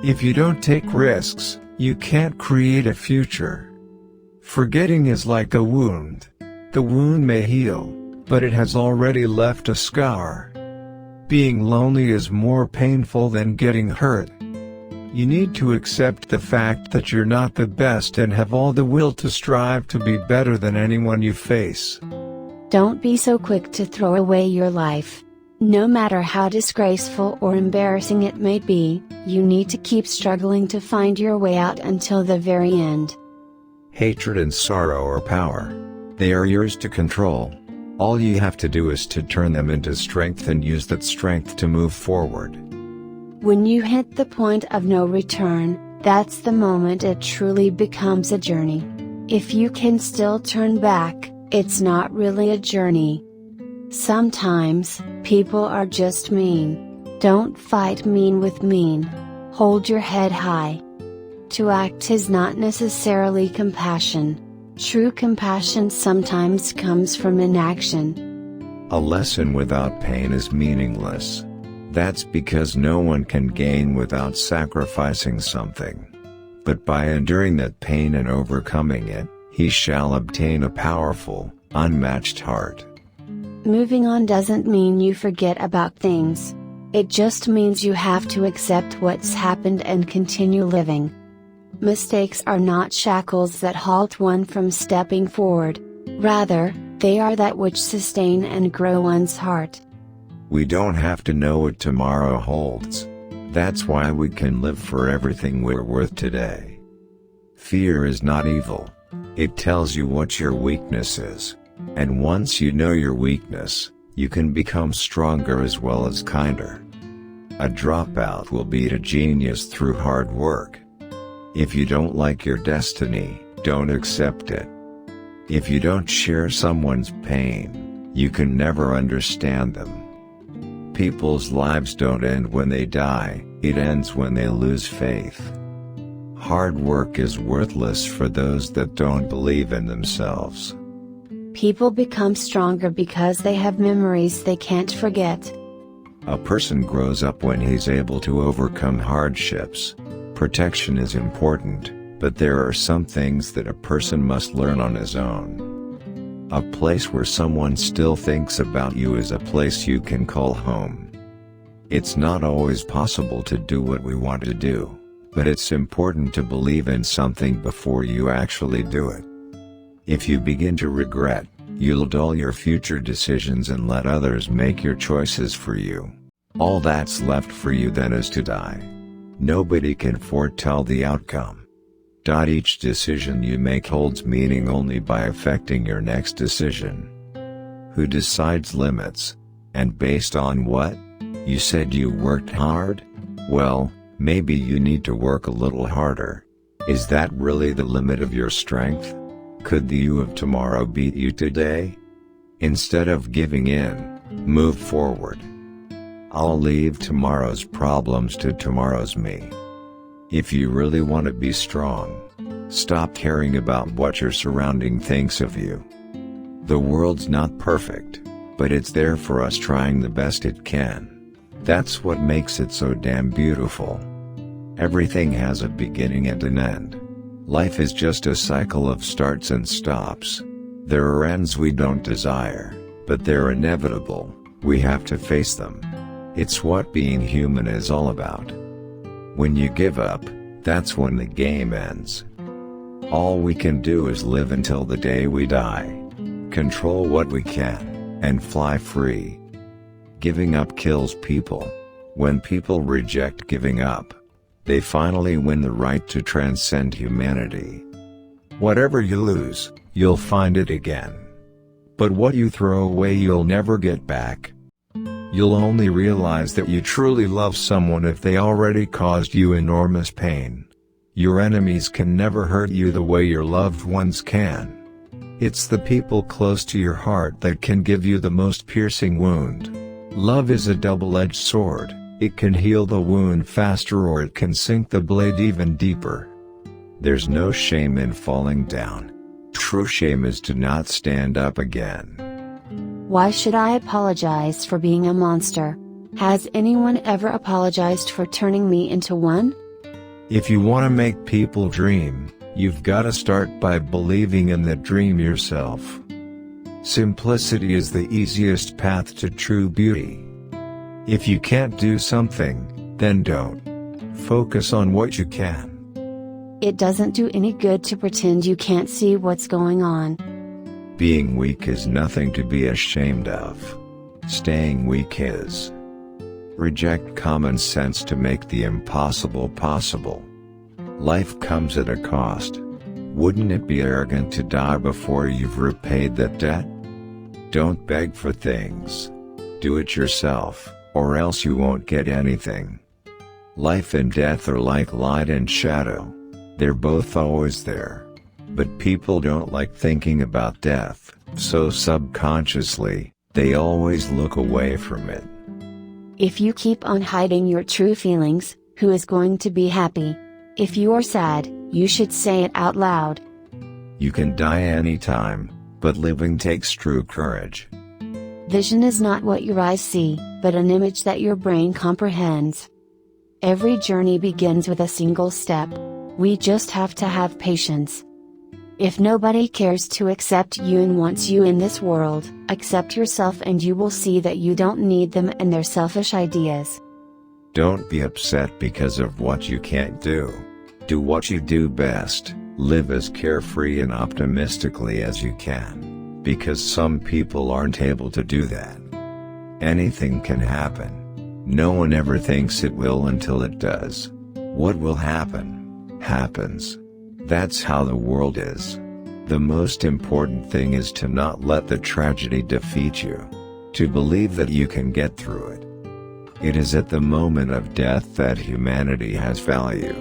If you don't take risks, you can't create a future. Forgetting is like a wound. The wound may heal, but it has already left a scar. Being lonely is more painful than getting hurt. You need to accept the fact that you're not the best and have all the will to strive to be better than anyone you face. Don't be so quick to throw away your life. No matter how disgraceful or embarrassing it may be, you need to keep struggling to find your way out until the very end. Hatred and sorrow are power. They are yours to control. All you have to do is to turn them into strength and use that strength to move forward. When you hit the point of no return, that's the moment it truly becomes a journey. If you can still turn back, it's not really a journey. Sometimes, people are just mean. Don't fight mean with mean. Hold your head high. To act is not necessarily compassion. True compassion sometimes comes from inaction. A lesson without pain is meaningless. That's because no one can gain without sacrificing something. But by enduring that pain and overcoming it, he shall obtain a powerful, unmatched heart. Moving on doesn't mean you forget about things. It just means you have to accept what's happened and continue living. Mistakes are not shackles that halt one from stepping forward. Rather, they are that which sustain and grow one's heart. We don't have to know what tomorrow holds. That's why we can live for everything we're worth today. Fear is not evil. It tells you what your weakness is. And once you know your weakness, you can become stronger as well as kinder. A dropout will beat a genius through hard work. If you don't like your destiny, don't accept it. If you don't share someone's pain, you can never understand them. People's lives don't end when they die, it ends when they lose faith. Hard work is worthless for those that don't believe in themselves. People become stronger because they have memories they can't forget. A person grows up when he's able to overcome hardships. Protection is important, but there are some things that a person must learn on his own. A place where someone still thinks about you is a place you can call home. It's not always possible to do what we want to do, but it's important to believe in something before you actually do it. If you begin to regret, you'll dull your future decisions and let others make your choices for you. All that's left for you then is to die. Nobody can foretell the outcome. Each decision you make holds meaning only by affecting your next decision. Who decides limits? And based on what? You said you worked hard? Well, maybe you need to work a little harder. Is that really the limit of your strength? Could the you of tomorrow beat you today? Instead of giving in, move forward. I'll leave tomorrow's problems to tomorrow's me. If you really want to be strong, stop caring about what your surrounding thinks of you. The world's not perfect, but it's there for us trying the best it can. That's what makes it so damn beautiful. Everything has a beginning and an end. Life is just a cycle of starts and stops. There are ends we don't desire, but they're inevitable. We have to face them. It's what being human is all about. When you give up, that's when the game ends. All we can do is live until the day we die. Control what we can, and fly free. Giving up kills people. When people reject giving up, they finally win the right to transcend humanity. Whatever you lose, you'll find it again. But what you throw away you'll never get back. You'll only realize that you truly love someone if they already caused you enormous pain. Your enemies can never hurt you the way your loved ones can. It's the people close to your heart that can give you the most piercing wound. Love is a double-edged sword. It can heal the wound faster or it can sink the blade even deeper. There's no shame in falling down. True shame is to not stand up again. Why should I apologize for being a monster? Has anyone ever apologized for turning me into one? If you want to make people dream, you've got to start by believing in that dream yourself. Simplicity is the easiest path to true beauty. If you can't do something, then don't. Focus on what you can. It doesn't do any good to pretend you can't see what's going on. Being weak is nothing to be ashamed of. Staying weak is. Reject common sense to make the impossible possible. Life comes at a cost. Wouldn't it be arrogant to die before you've repaid that debt? Don't beg for things. Do it yourself, or else you won't get anything. Life and death are like light and shadow. They're both always there. But people don't like thinking about death, so subconsciously, they always look away from it. If you keep on hiding your true feelings, who is going to be happy? If you are sad, you should say it out loud. You can die anytime, but living takes true courage. Vision is not what your eyes see, but an image that your brain comprehends. Every journey begins with a single step. We just have to have patience. If nobody cares to accept you and wants you in this world, accept yourself and you will see that you don't need them and their selfish ideas. Don't be upset because of what you can't do. Do what you do best, live as carefree and optimistically as you can, because some people aren't able to do that. Anything can happen. No one ever thinks it will until it does. What will happen, happens. That's how the world is. The most important thing is to not let the tragedy defeat you. To believe that you can get through it. It is at the moment of death that humanity has value.